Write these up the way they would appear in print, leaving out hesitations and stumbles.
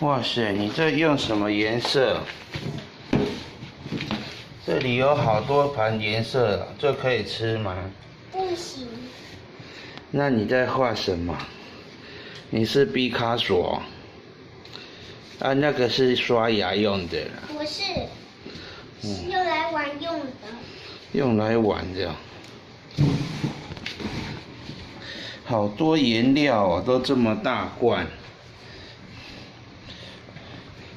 哇塞，你这用什么颜色？这里有好多盘颜色，这可以吃吗？不行。那你在画什么？你是毕卡索？啊，那个是刷牙用的啦。不是，是用来玩用的。用来玩的。好多颜料哦，都这么大罐。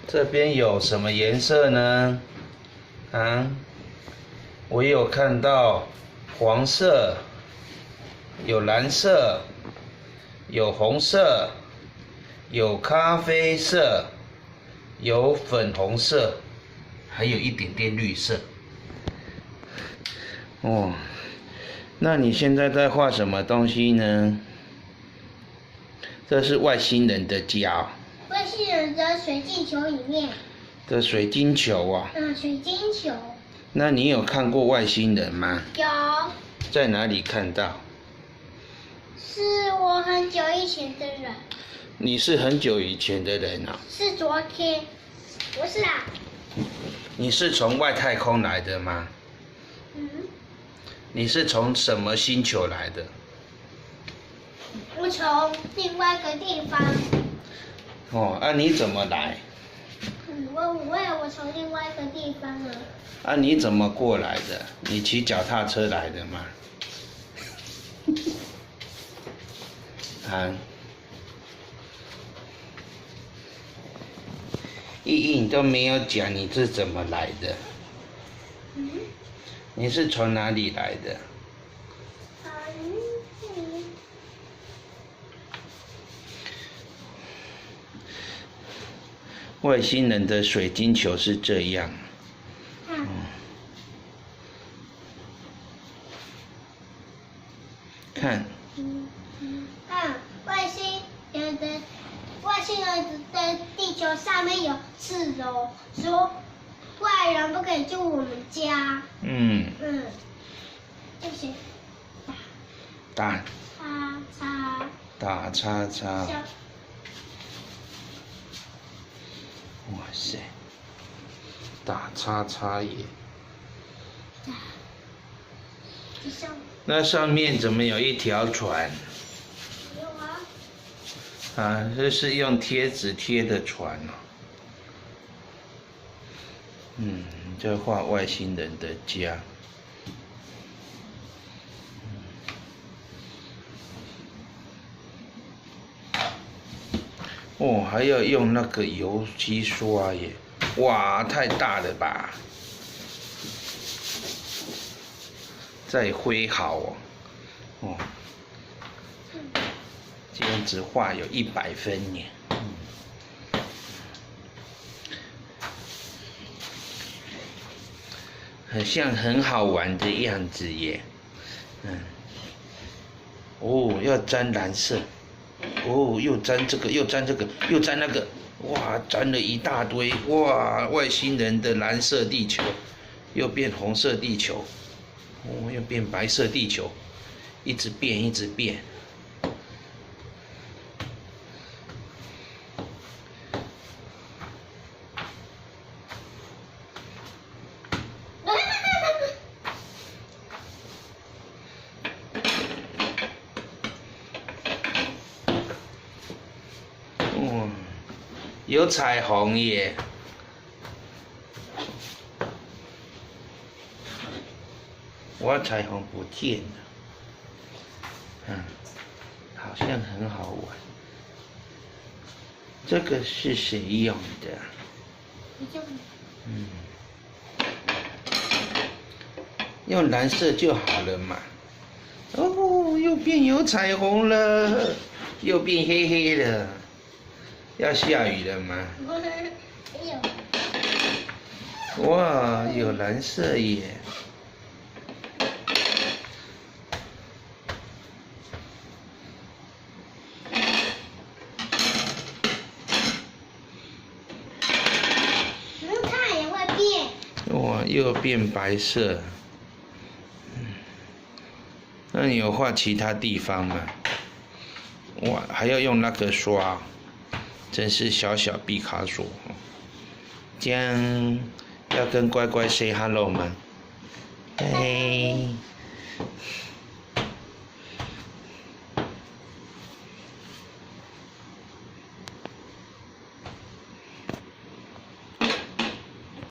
这边有什么颜色呢？啊，我有看到黄色，有蓝色，有红色，有咖啡色，有粉红色，还有一点点绿色。哦，那你现在在画什么东西呢？这是外星人的家。外星人的水晶球里面。的水晶球啊。水晶球。那你有看过外星人吗？有。在哪里看到？是我很久以前的人。你是很久以前的人啊？是昨天。不是啊。你是从外太空来的吗？你是从什么星球来的？我从另外一个地方。哦，啊，你怎么来？我从另外一个地方啊。啊，你怎么过来的？你骑脚踏车来的吗？啊？你都没有讲你是怎么来的。你是从哪里来的？外星人的水晶球是这样。看。外星人的地球上面有刺哦，说外人不可以住我们家。就是。打叉叉。哇塞，打叉叉耶！那上面怎么有一条船？有啊。啊，这是用贴纸贴的船哦。这画外星人的家。哦，还要用那个油漆刷耶！哇，太大了吧！再挥好哦。哦，这样子画有100分耶。很像很好玩的样子耶。哦，要沾蓝色。哦，又沾这个，又沾这个，又沾那个，哇，沾了一大堆，哇，外星人的蓝色地球，又变红色地球，哦，又变白色地球，一直变，一直变。有彩虹耶！我彩虹不见了。好像很好玩。这个是谁用的？用蓝色就好了嘛。哦，又变有彩虹了，又变黑黑了。要下雨了吗？哇，有蓝色耶！它也会变。哇，又变白色。那你有画其他地方吗？哇，还要用那个刷。真是小小毕卡索。这样要跟乖乖 say hello 吗？嘿。